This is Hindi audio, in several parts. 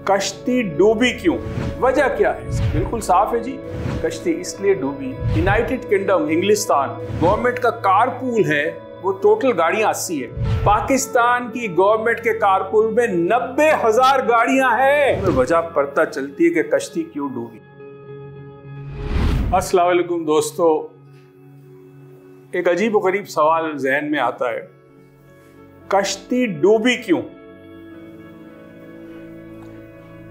कश्ती डूबी क्यों? वजह क्या है? बिल्कुल साफ है जी, कश्ती इसलिए डूबी, यूनाइटेड किंगडम इंग्लिस्तान गवर्नमेंट का कारपूल है, वो टोटल गाड़ियां 80 है। पाकिस्तान की गवर्नमेंट के कारपूल में 90,000 गाड़ियां हैं। वजह पता चलती है कि कश्ती क्यों डूबी। अस्सलाम वालेकुम दोस्तों, एक अजीब व गरीब सवाल जहन में आता है, कश्ती डूबी क्यों?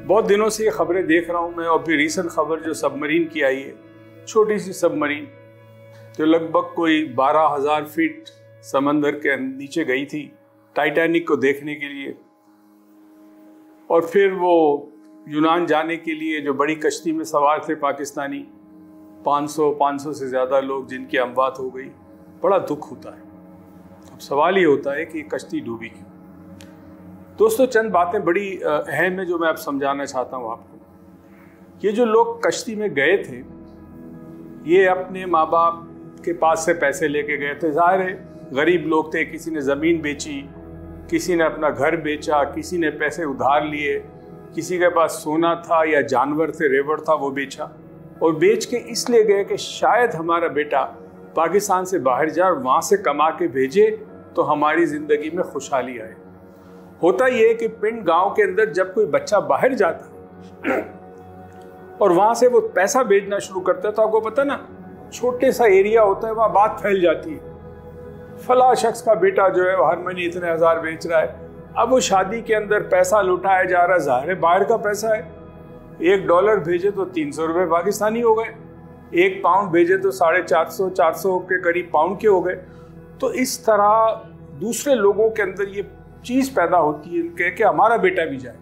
बहुत दिनों से ये खबरें देख रहा हूं मैं, और फिर रीसेंट खबर जो सबमरीन की आई है, छोटी सी सबमरीन जो लगभग कोई 12,000 फीट समंदर के नीचे गई थी टाइटैनिक को देखने के लिए, और फिर वो यूनान जाने के लिए जो बड़ी कश्ती में सवार थे पाकिस्तानी 500 से ज़्यादा लोग, जिनकी अमवात हो गई। बड़ा दुख होता है। अब सवाल ये होता है कि कश्ती डूबी क्यों? दोस्तों, चंद बातें बड़ी अहम है जो मैं अब समझाना चाहता हूँ आपको। ये जो लोग कश्ती में गए थे, ये अपने माँ बाप के पास से पैसे लेके गए थे। ज़ाहिर है गरीब लोग थे, किसी ने ज़मीन बेची, किसी ने अपना घर बेचा, किसी ने पैसे उधार लिए, किसी के पास सोना था या जानवर थे, रेवड़ था, वो बेचा। और बेच के इसलिए गए कि शायद हमारा बेटा पाकिस्तान से बाहर जाए और वहाँ से कमा के भेजे तो हमारी ज़िंदगी में खुशहाली आए। होता ये कि पिंड गांव के अंदर जब कोई बच्चा बाहर जाता और वहां से वो पैसा भेजना शुरू करता है, तो आपको पता ना, छोटे सा एरिया होता है, वहां बात फैल जाती है, फला शख्स का बेटा जो है वो हर महीने इतने हजार बेच रहा है। अब वो शादी के अंदर पैसा लुटाया जा रहा है, ज़ाहिर है बाहर का पैसा है। $1 भेजे तो 300 रुपये पाकिस्तानी हो गए, 1 पाउंड भेजे तो 450 के करीब पाउंड के हो गए। तो इस तरह दूसरे लोगों के अंदर ये चीज पैदा होती है कि हमारा बेटा भी जाए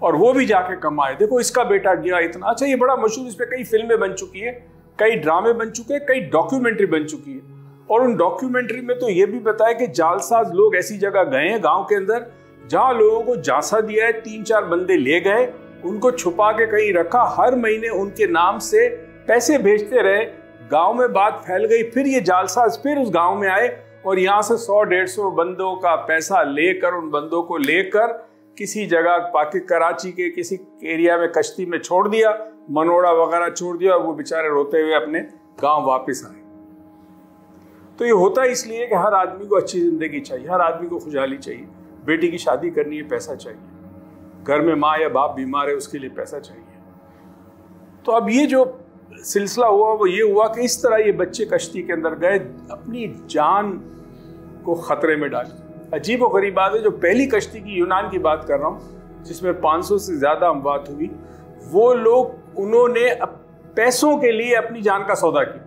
और वो भी जाके कमाए। देखो इसका बेटा गया इतना। अच्छा, ये बड़ा मशहूर, इस पे कई फिल्में बन चुकी हैं, कई ड्रामे बन चुके हैं, कई डॉक्यूमेंट्री बन चुकी है। और उन डॉक्यूमेंट्री में तो ये भी बताया कि जालसाज लोग ऐसी जगह गए हैं गांव के अंदर जहां लोगों को झांसा दिया है, 3-4 बंदे ले गए, उनको छुपा के कहीं रखा, हर महीने उनके नाम से पैसे भेजते रहे। गाँव में बात फैल गई, फिर ये जालसाज फिर उस गाँव में आए और यहाँ से 100-150 बंदों का पैसा लेकर, उन बंदों को लेकर किसी जगह कराची के किसी एरिया में कश्ती में छोड़ दिया, मनोड़ा वगैरह छोड़ दिया, और वो बेचारे रोते हुए अपने गांव वापस आए। तो ये होता है इसलिए कि हर आदमी को अच्छी जिंदगी चाहिए, हर आदमी को खुशहाली चाहिए। बेटी की शादी करनी है, पैसा चाहिए। घर में माँ या बाप बीमार है, उसके लिए पैसा चाहिए। तो अब ये जो सिलसिला हुआ वो ये हुआ कि इस तरह ये बच्चे कश्ती के अंदर गए, अपनी जान को खतरे में डाली। अजीब और गरीब बात है, जो पहली कश्ती की यूनान की बात कर रहा हूँ जिसमें 500 से ज्यादा अमवात हुई, वो लोग उन्होंने पैसों के लिए अपनी जान का सौदा किया।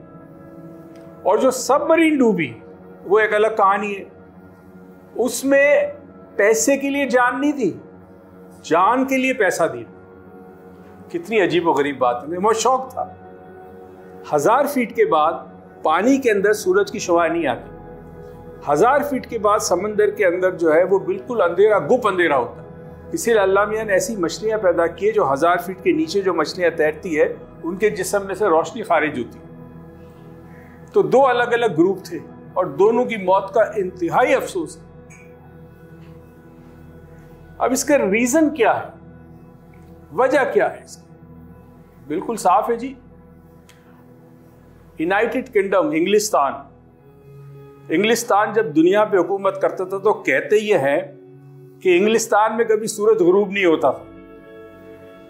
और जो सबमरीन डूबी वो एक अलग कहानी है, उसमें पैसे के लिए जान नहीं थी, जान के लिए पैसा दिया। कितनी अजीब और गरीब बात है। बहुत शौक था। 1000 फीट के बाद पानी के अंदर सूरज की शुआ नहीं आती। 1000 फीट के बाद समंदर के अंदर जो है वो बिल्कुल अंधेरा, गुप अंधेरा होता है। इसीलिए अल्लाह मियां ने ऐसी मछलियां पैदा की है जो 1000 फीट के नीचे जो मछलियां तैरती है, उनके जिस्म में से रोशनी खारिज होती है। तो 2 अलग अलग ग्रुप थे और दोनों की मौत का इंतहाई अफसोस है। अब इसका रीजन क्या है, वजह क्या है इसकी? बिल्कुल साफ है जी, यूनाइटेड किंगडम इंग्लिस्तान जब दुनिया पे हुकूमत करता था तो कहते ये हैं कि इंग्लिस्तान में कभी सूरज गुरूब नहीं होता था,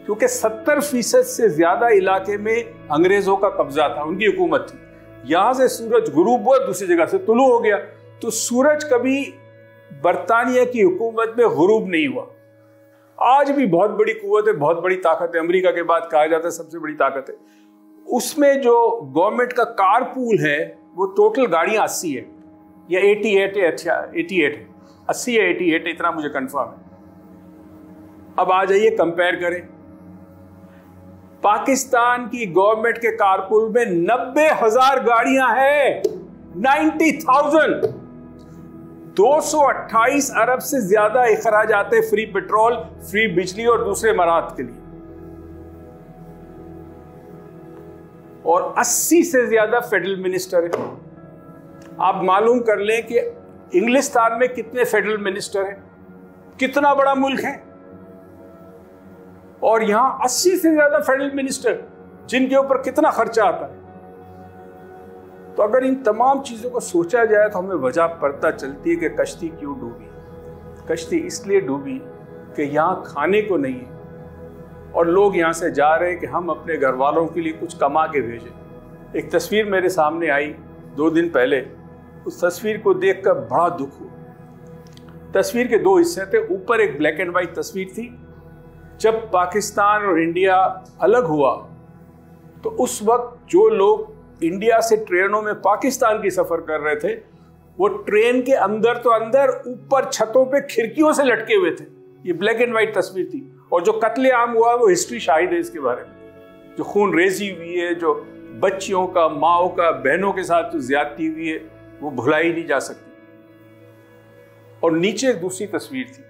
क्योंकि 70% से ज्यादा इलाके में अंग्रेजों का कब्जा था, उनकी हुकूमत थी। यहां से सूरज गुरूब हुआ, दूसरी जगह से तुलू हो गया, तो सूरज कभी बरतानिया की हुकूमत में गुरूब नहीं हुआ। आज भी बहुत बड़ी कुव्वत है, बहुत बड़ी ताकत है, अमेरिका के बाद कहा जाता है सबसे बड़ी ताकत है। उसमें जो गवर्नमेंट का कारपूल है वो टोटल गाड़ियां 80 है या 88 है। अच्छा 88 है, 80 या 88 है, इतना मुझे कंफर्म है। अब आ जाइए कंपेयर करें, पाकिस्तान की गवर्नमेंट के कारपूल में 90,000 गाड़ियां हैं, 90,000। 228 अरब से ज्यादा अखराज आते हैं फ्री पेट्रोल, फ्री बिजली और दूसरे मराहत के लिए, और 80 से ज्यादा फेडरल मिनिस्टर है। आप मालूम कर लें कि इंग्लिस्तान में कितने फेडरल मिनिस्टर हैं, कितना बड़ा मुल्क है। और यहाँ 80 से ज्यादा फेडरल मिनिस्टर जिनके ऊपर कितना खर्चा आता है। तो अगर इन तमाम चीजों को सोचा जाए तो हमें वजह पता चलती है कि कश्ती क्यों डूबी। कश्ती इसलिए डूबी कि यहाँ खाने को नहीं है और लोग यहाँ से जा रहे हैं कि हम अपने घर वालों के लिए कुछ कमा के भेजें। एक तस्वीर मेरे सामने आई 2 दिन पहले, उस तस्वीर को देखकर बड़ा दुख हुआ। तस्वीर के 2 हिस्से थे। ऊपर एक ब्लैक एंड व्हाइट तस्वीर थी। जब पाकिस्तान और इंडिया अलग हुआ तो उस वक्त जो लोग इंडिया से ट्रेनों में पाकिस्तान की सफर कर रहे थे वो ट्रेन के अंदर तो अंदर, ऊपर छतों पे खिड़कियों से लटके हुए थे। ये ब्लैक एंड व्हाइट तस्वीर थी। और जो कत्लेआम हुआ वो हिस्ट्री शाहिद है इसके बारे में। जो खून रेजी हुई है, जो बच्चियों का, माओ का, बहनों के साथ जो ज्यादती हुई है, वो भुलाई नहीं जा सकती। और नीचे एक दूसरी तस्वीर थी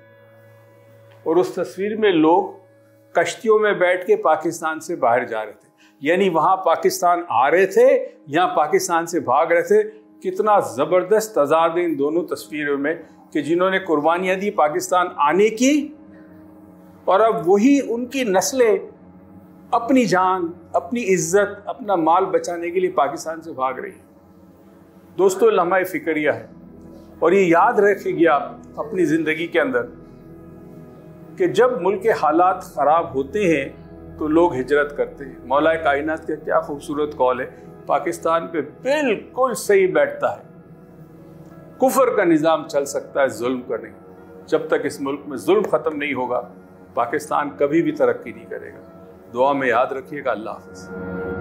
और उस तस्वीर में लोग कश्तियों में बैठ के पाकिस्तान से बाहर जा रहे थे। यानी वहां पाकिस्तान आ रहे थे, यहां पाकिस्तान से भाग रहे थे। कितना जबरदस्त तजाद इन दोनों तस्वीरों में कि जिन्होंने कुर्बानियां दी पाकिस्तान आने की, और अब वही उनकी नस्लें अपनी जान, अपनी इज्जत, अपना माल बचाने के लिए पाकिस्तान से भाग रही है। दोस्तों, लम्हा फिक्रिया है और ये याद रखेगी आप अपनी जिंदगी के अंदर कि जब मुल्क के हालात खराब होते हैं तो लोग हिजरत करते हैं। मौला कायनात का क्या खूबसूरत कौल है, पाकिस्तान पे बिल्कुल सही बैठता है। कुफर का निज़ाम चल सकता है, जुल्म का नहीं। जब तक इस मुल्क में जुल्म खत्म नहीं होगा पाकिस्तान कभी भी तरक्की नहीं करेगा। दुआ में याद रखिएगा। अल्लाह हाफ़िज़।